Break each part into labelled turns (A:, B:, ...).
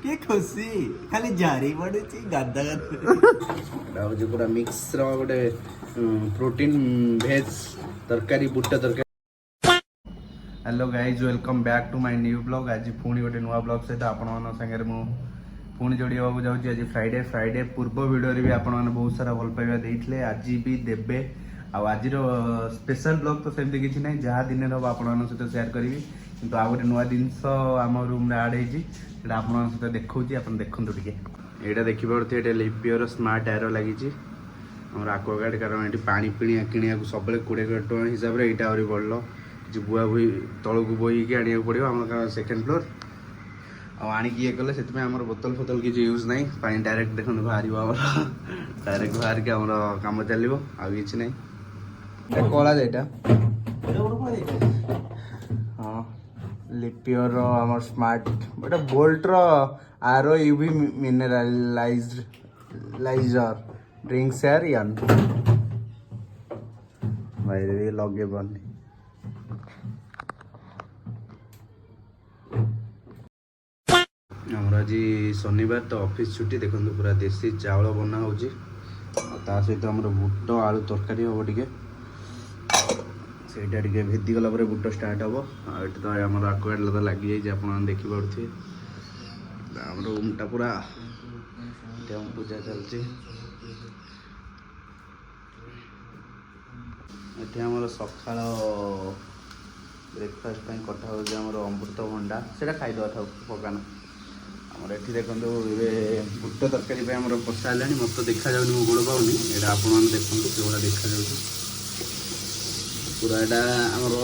A: के खुशी खाली जारी पड़े गादा गादा पूरा मिक्स गोटे प्रोटीन भेज तरकारी बुट तरकारी। Hello guys welcome back to my new blog. आज पुणी गोटे नुआ ब्लॉग सहित आपण सागर पुणी जोड़ी होगा जाऊँगी। आज फ्राइडे पूर्व वीडियो भी आपण बहुत सारा भल पाइबा देते आज भी देवे। आज स्पेशल ब्लॉग तो सेमती किसी ना जहाँ दिन हम आपण सहित शेयर करी किंतु आ गोटे नुआ जिनस आम रूम आड होता आप सहित देखा आप देखते टे यहाँ देखिए लिपियर स्मार्ट एरो लगी आक्वागार्ड कारण ये पानी पीणी किणा सब 20 टଙ୍କା हिसाब से यहाँ आहरी बढ़ कि बुआ बुई तौक बोईक आने पड़ो आम सेकेंड फ्लोर आणिक ये कले से बोतल फोतल किसी यूज ना पानी डायरेक्ट देखो बाहर डायरेक्ट बाहर के आम कम चलो आ कि ना कला जाटा हाँ लिपियर आम स्मार्ट गोटे बोल्ट आरो यूवी मिनेरालाइजर ड्रिंक्स यार यान भाई लगे बनी आमर आज शनिवार तो ऑफिस छुट्टी देखो पूरा देसी चावल बना हो सहित आम बुट आलू तरकारी हम टे से भेदिगला बुट स्टार्ट हम ये तो आम आक्वागार्ड तो लगी जाए आप देखिपे आम रूमटा पूरा पूजा चलती ये सकाल ब्रेकफास्ट कटा हो अमृतभंडा से खाईदे था पकाना आमर ये देखो ये बुट तरकारी पशा है मत तो देखा जाऊनी मो गोड़ पाऊनी यहाँ आपण देखो केवड़ा देखा जा पूरा यहाँ आमर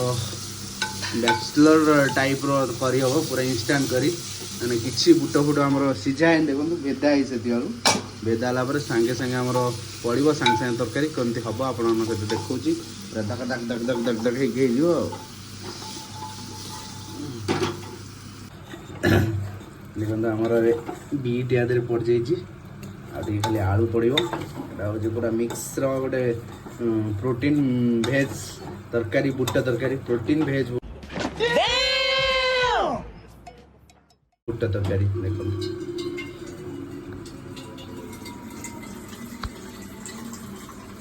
A: बैचलर टाइप हम पूरा इंस्टांट करी मैंने किसी बुट फुट आम सीझा देखो बेदा ही से बेदा है सांगे सांगे आम पड़ो सांगे सांगे तरकारी कमी हम आप सहित देखा पूरा दक दक दक दक दक दक हो देखो आमर बीट या पड़ जाइए खाली आलू पड़ो हूँ पूरा मिक्स गोटे प्रोटीन भेज तरकारी बुट तरकारी प्रोटीन भेज बुट तरकारी देखो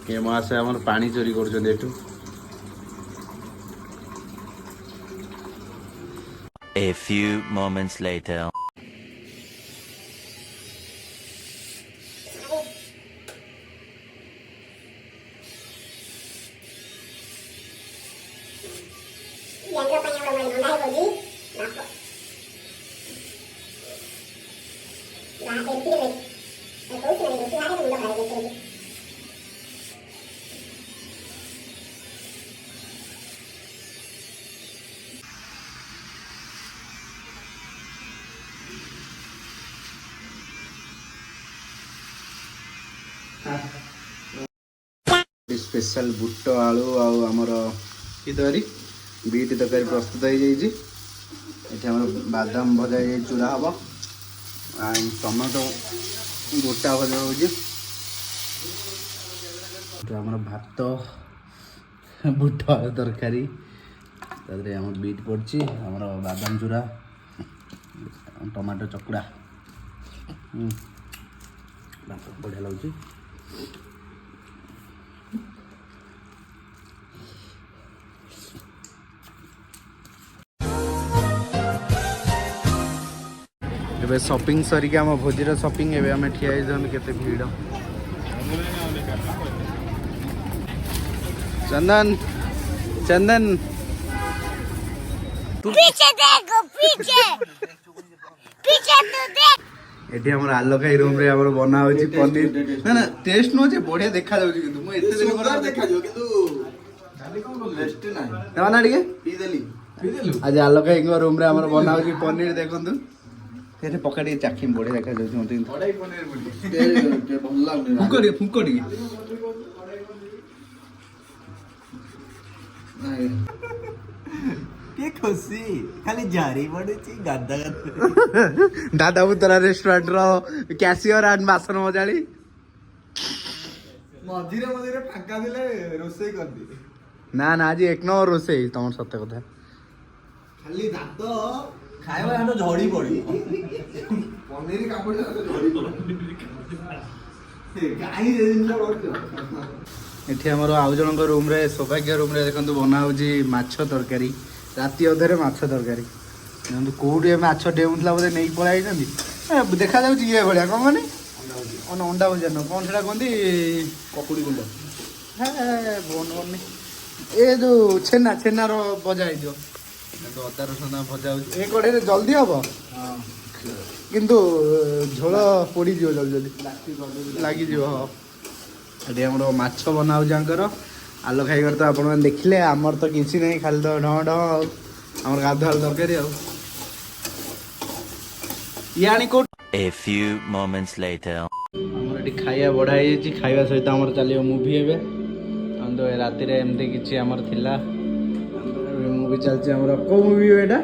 A: के मासे आम पानी चोरी कर
B: A few moments later.
A: Special बुट आलू आमर कि तरी बीट तरकारी प्रस्तुत हो जाइए बादाम भजा चूड़ा हम टमाटो गोटा भजा होमर भात बुट आलू तरकारी आम बीट पड़ी आमर बादाम चूड़ा टमाटो चकुड़ा बढ़िया लगे ए शॉपिंग सरिक आम भोजीर शॉपिंग ए आम ठिया केते भीड़ चंदन चंदन तू
C: पीछे देखो पीछे पीछे तू देख
A: एठी हमर आलोकाई रूम रे हमर बना होची पनीर ना ना टेस्ट नो जे बढ़िया देखा जाउची किंतु मु एते दिन पर देखा जो किंतु खाली कोन रेस्ट नाही ना टिके पी देली आज आलोकाई रूम रे हमर बना होची पनीर देखंतु तेरे पकड़ी चाखी बढ़िया देखा जाउची मते कड़ाई पनीर बोली ते भल लागले फुकड़ी नाही के खुशी खाली जारी पड़े गादा गादा दादा पुतरा रेस्टोरेंट रो कैशियर एंड बासन मजाली मझिरे मझिरे फांका दिले रोसई कर दी ना ना आज एक नंबर रोसई तुम सत्य कथा खाली दांत खाइबा हानो झड़ी पड़ी ଏଠି ଆମର ଆଉ ଜଣଙ୍କ ରୁମ୍ରେ ସୌଭାଗ୍ୟ ରୁମ୍ରେ ଦେଖନ୍ତୁ ବନା ହେଉଛି ମାଛ ତରକାରୀ। ରାତି ଅଧରେ ମାଛ ତରକାରୀ ଦେଖନ୍ତୁ କେଉଁଠି ମାଛ ଡେଉଁଥିଲା ବୋଧେ ନେଇକି ପଳାଇ ଯାଇଛନ୍ତି। ଦେଖାଯାଉଛି ଇଏ ଭଳିଆ କ'ଣ ମାନେ ଅଣ୍ଡା ଭଜା ନୁହଁ କ'ଣ ସେଟା କୁହନ୍ତି ପକୁଡ଼ି ଗୁଣ୍ଡ। ଏ ଯେଉଁ ଛେନାର ଭଜା ହେଇଥିବ ଅଦା ରସୁଣ ଭଜା ହେଉଛି। ଏ କଢ଼େଇରେ ଜଲ୍ଦି ହବ କିନ୍ତୁ ଝୋଳ ପୋଡ଼ିଯିବ ଜଲ୍ଦି ଲାଗିଯିବ। ହଁ ଏଠି ଆମର ମାଛ ବନା ହେଉଛି ଆଙ୍କର। ଆଲୋକ ଖାଇବାର ତ ଆପଣମାନେ ଦେଖିଲେ। ଆମର ତ କିଛି ନାହିଁ ଖାଲି ତ ଢଁ ଢଁ ଆଉ ଆମର ଗାଧୁଆଳ ତରକାରୀ ଆଉ ଇଏ ଆଣି କୋଉଠି।
B: A few moments later.
A: ଆମର ଏଠି ଖାଇବା ବଢ଼ା ହେଇଯାଇଛି। ଖାଇବା ସହିତ ଆମର ଚାଲିବ ମୁଭି ଏବେ। ତ ରାତିରେ ଏମିତି କିଛି ଆମର ଥିଲା ମୁଭି ଚାଲିଛି ଆମର। କେଉଁ ମୁଭି ଏଇଟା?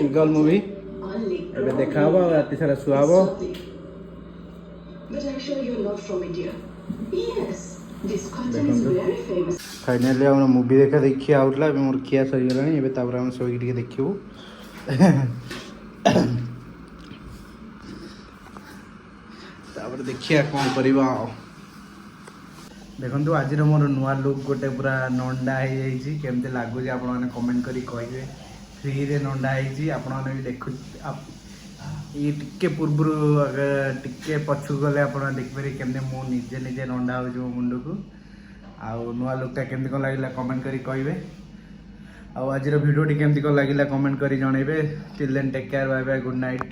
A: Eagle movie. ଏବେ ଦେଖା ହବ ଆଉ ରାତି ସାରା ଶୁଆ ହବ। ଫାଇନାଲି ଆମର ମୁଭି ଦେଖିଆ ଆଉଥିଲା। ଏବେ ମୋର ଖିଆ ସରିଗଲାଣି। ଏବେ ତାପରେ ଆମେ ଶୋଇକି ଟିକେ ଦେଖିବୁ। ତାପରେ ଦେଖିବା କ'ଣ କରିବା ଆଉ। ଦେଖନ୍ତୁ ଆଜିର ମୋର ନୂଆ ଲୁକ୍ ଗୋଟେ ପୁରା ନଣ୍ଡା ହେଇଯାଇଛି। କେମିତି ଲାଗୁଛି ଆପଣମାନେ କମେଣ୍ଟ କରି କହିବେ। ଫ୍ରିରେ ନଣ୍ଡା ହେଇଛି ଆପଣମାନେ ବି ଦେଖୁ। ଇଏ ଟିକେ ପୂର୍ବରୁ ଟିକେ ପଛକୁ ଗଲେ ଆପଣ ଦେଖିପାରିବେ କେମିତି ମୁଁ ନିଜେ ନଣ୍ଡା ହେଉଛି ମୋ ମୁଣ୍ଡକୁ। ଆଉ ନୂଆ ଲୁକ୍ଟା କେମିତି କ'ଣ ଲାଗିଲା କମେଣ୍ଟ କରି କହିବେ। ଆଉ ଆଜିର ଭିଡ଼ିଓଟି କେମିତି କ'ଣ ଲାଗିଲା କମେଣ୍ଟ କରି ଜଣାଇବେ। Till then take care, bye bye, good night.